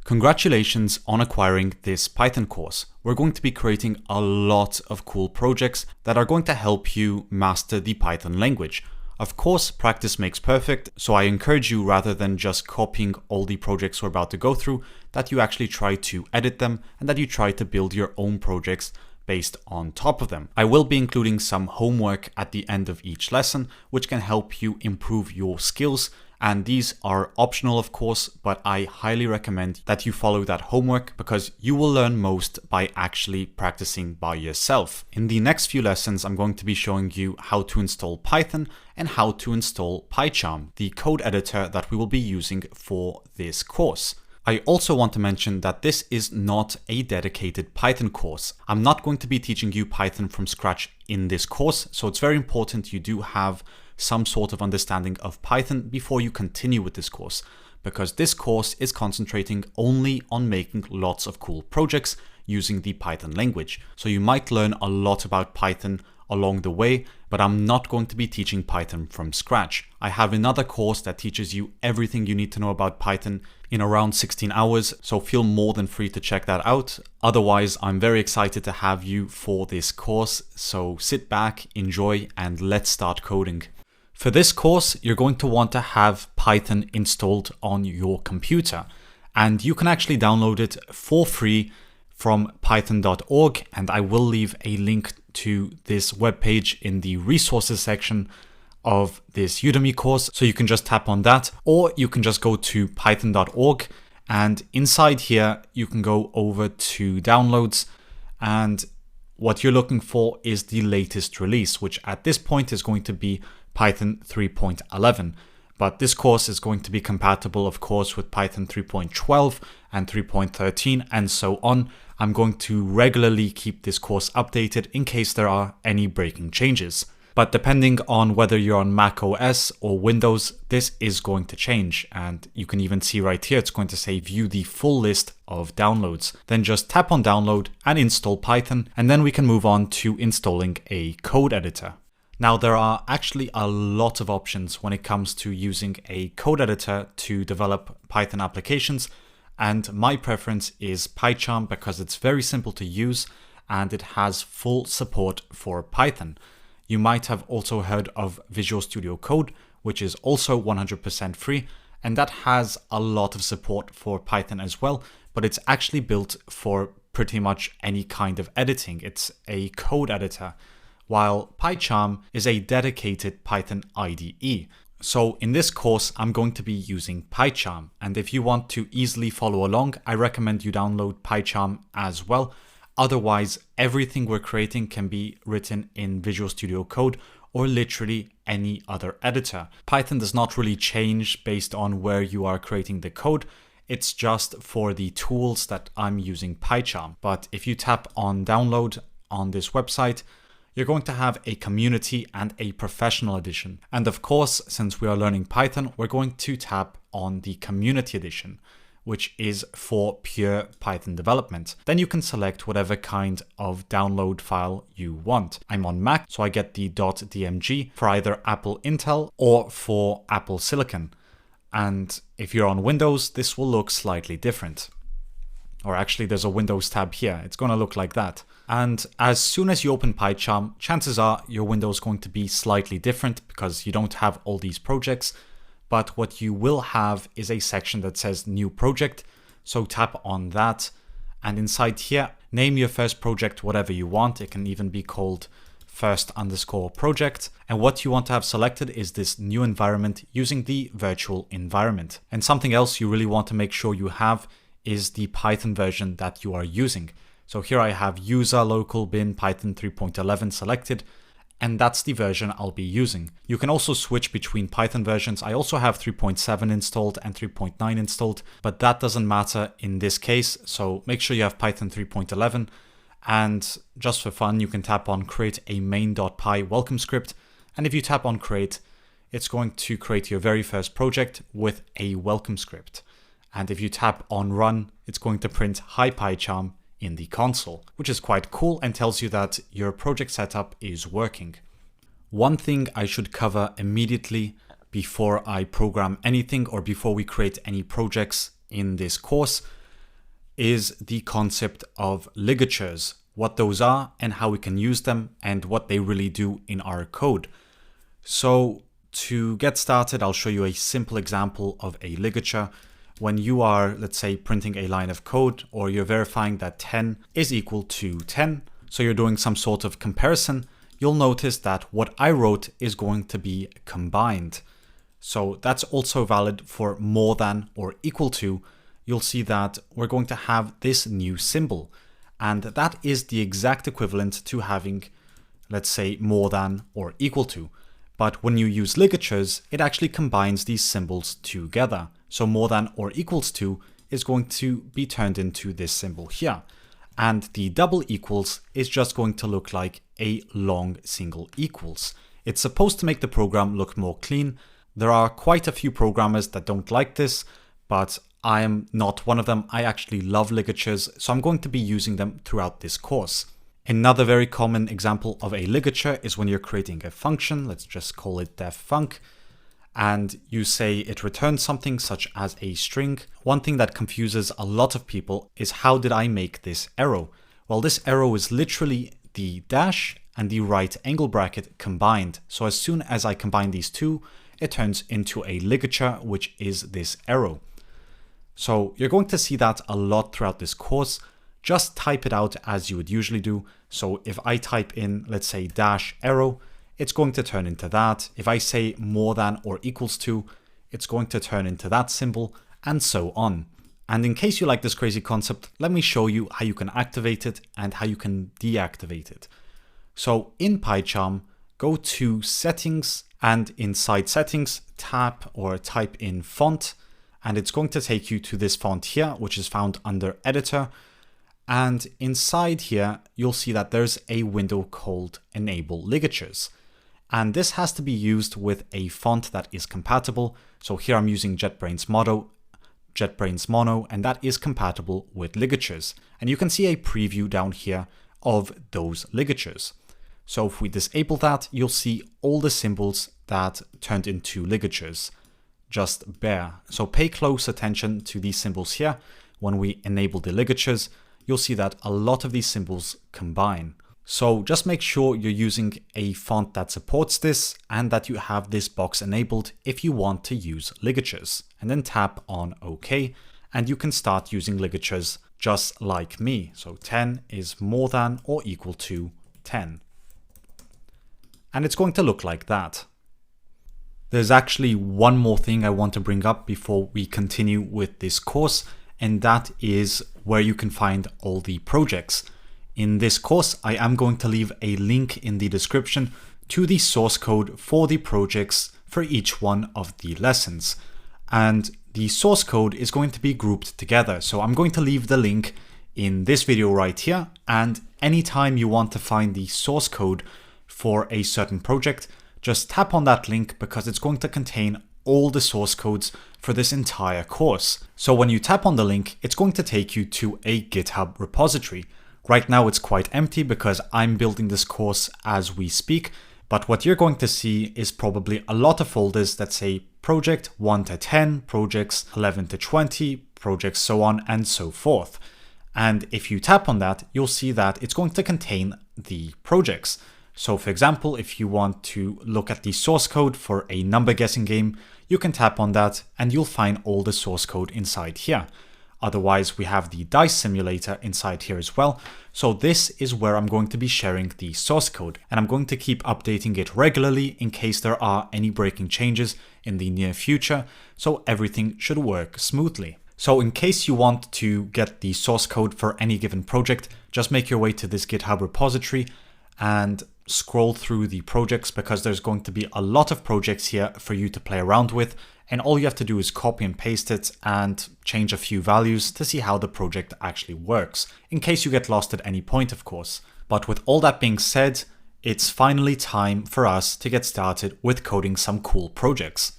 Congratulations on acquiring this Python course. We're going to be creating a lot of cool projects that are going to help you master the Python language. Of course, practice makes perfect, so I encourage you, rather than just copying all the projects we're about to go through, that you actually try to edit them and that you try to build your own projects based on top of them. I will be including some homework at the end of each lesson, which can help you improve your skills. And these are optional, of course, but I highly recommend that you follow that homework because you will learn most by actually practicing by yourself. In the next few lessons, I'm going to be showing you how to install Python and how to install PyCharm, the code editor that we will be using for this course. I also want to mention that this is not a dedicated Python course. I'm not going to be teaching you Python from scratch in this course, so it's very important you do have some sort of understanding of Python before you continue with this course, because this course is concentrating only on making lots of cool projects using the Python language. So you might learn a lot about Python along the way, but I'm not going to be teaching Python from scratch. I have another course that teaches you everything you need to know about Python in around 16 hours, so feel more than free to check that out. Otherwise, I'm very excited to have you for this course, so sit back, enjoy, and let's start coding. For this course, you're going to want to have Python installed on your computer, and you can actually download it for free from python.org, and I will leave a link to this webpage in the resources section of this Udemy course, so you can just tap on that, or you can just go to python.org, and inside here you can go over to downloads, and what you're looking for is the latest release, which at this point is going to be Python 3.11. But this course is going to be compatible, of course, with Python 3.12 and 3.13 and so on. I'm going to regularly keep this course updated in case there are any breaking changes. But depending on whether you're on Mac OS or Windows, this is going to change. And you can even see right here, it's going to say view the full list of downloads. Then just tap on download and install Python, and then we can move on to installing a code editor. Now, there are actually a lot of options when it comes to using a code editor to develop Python applications, and my preference is PyCharm because it's very simple to use and it has full support for Python. You might have also heard of Visual Studio Code, which is also 100% free, and that has a lot of support for Python as well, but it's actually built for pretty much any kind of editing. It's a code editor, while PyCharm is a dedicated Python IDE. So in this course, I'm going to be using PyCharm, and if you want to easily follow along, I recommend you download PyCharm as well. Otherwise, everything we're creating can be written in Visual Studio Code or literally any other editor. Python does not really change based on where you are creating the code. It's just for the tools that I'm using PyCharm. But if you tap on download on this website, you're going to have a community and a professional edition. And of course, since we are learning Python, we're going to tap on the community edition, which is for pure Python development. Then you can select whatever kind of download file you want. I'm on Mac, so I get the .dmg for either Apple Intel or for Apple Silicon. And if you're on Windows, this will look slightly different. Or actually, there's a Windows tab here. It's going to look like that. And as soon as you open PyCharm, chances are your window is going to be slightly different because you don't have all these projects. But what you will have is a section that says new project. So tap on that. And inside here, name your first project whatever you want. It can even be called first_project. And what you want to have selected is this new environment using the virtual environment. And something else you really want to make sure you have is the Python version that you are using. So here I have user local bin Python 3.11 selected, and that's the version I'll be using. You can also switch between Python versions. I also have 3.7 installed and 3.9 installed, but that doesn't matter in this case. So make sure you have Python 3.11, and just for fun, you can tap on create a main.py welcome script. And if you tap on create, it's going to create your very first project with a welcome script. And if you tap on run, it's going to print hi PyCharm in the console, which is quite cool and tells you that your project setup is working. One thing I should cover immediately before I program anything or before we create any projects in this course is the concept of ligatures, what those are and how we can use them and what they really do in our code. So to get started, I'll show you a simple example of a ligature. When you are, let's say, printing a line of code, or you're verifying that 10 is equal to 10, so you're doing some sort of comparison, you'll notice that what I wrote is going to be combined. So that's also valid for more than or equal to. You'll see that we're going to have this new symbol, and that is the exact equivalent to having, let's say, more than or equal to. But when you use ligatures, it actually combines these symbols together. So more than or equals to is going to be turned into this symbol here. And the double equals is just going to look like a long single equals. It's supposed to make the program look more clean. There are quite a few programmers that don't like this, but I am not one of them. I actually love ligatures, so I'm going to be using them throughout this course. Another very common example of a ligature is when you're creating a function. Let's just call it deffunc. And you say it returns something such as a string. One thing that confuses a lot of people is, how did I make this arrow? Well, this arrow is literally the dash and the right angle bracket combined. So as soon as I combine these two, it turns into a ligature, which is this arrow. So you're going to see that a lot throughout this course. Just type it out as you would usually do. So if I type in, let's say, dash arrow, it's going to turn into that. If I say more than or equals to, it's going to turn into that symbol, and so on. And in case you like this crazy concept, let me show you how you can activate it and how you can deactivate it. So in PyCharm, go to settings, and inside settings, tap or type in font, and it's going to take you to this font here, which is found under editor. And inside here, you'll see that there's a window called enable ligatures. And this has to be used with a font that is compatible. So here I'm using JetBrains Mono, and that is compatible with ligatures. And you can see a preview down here of those ligatures. So if we disable that, you'll see all the symbols that turned into ligatures, just bare. So pay close attention to these symbols here. When we enable the ligatures, you'll see that a lot of these symbols combine. So just make sure you're using a font that supports this and that you have this box enabled if you want to use ligatures, and then tap on OK, and you can start using ligatures just like me. So 10 is more than or equal to 10. And it's going to look like that. There's actually one more thing I want to bring up before we continue with this course, and that is where you can find all the projects. In this course, I am going to leave a link in the description to the source code for the projects for each one of the lessons. And the source code is going to be grouped together. So I'm going to leave the link in this video right here. And anytime you want to find the source code for a certain project, just tap on that link, because it's going to contain all the source codes for this entire course. So when you tap on the link, it's going to take you to a GitHub repository. Right now it's quite empty because I'm building this course as we speak, but what you're going to see is probably a lot of folders that say project 1 to 10, projects 11 to 20, projects so on and so forth. And if you tap on that, you'll see that it's going to contain the projects. So for example, if you want to look at the source code for a number guessing game, you can tap on that and you'll find all the source code inside here. Otherwise, we have the dice simulator inside here as well. So this is where I'm going to be sharing the source code, and I'm going to keep updating it regularly in case there are any breaking changes in the near future, so everything should work smoothly. So in case you want to get the source code for any given project, just make your way to this GitHub repository and scroll through the projects, because there's going to be a lot of projects here for you to play around with. And all you have to do is copy and paste it and change a few values to see how the project actually works, in case you get lost at any point, of course. But with all that being said, it's finally time for us to get started with coding some cool projects.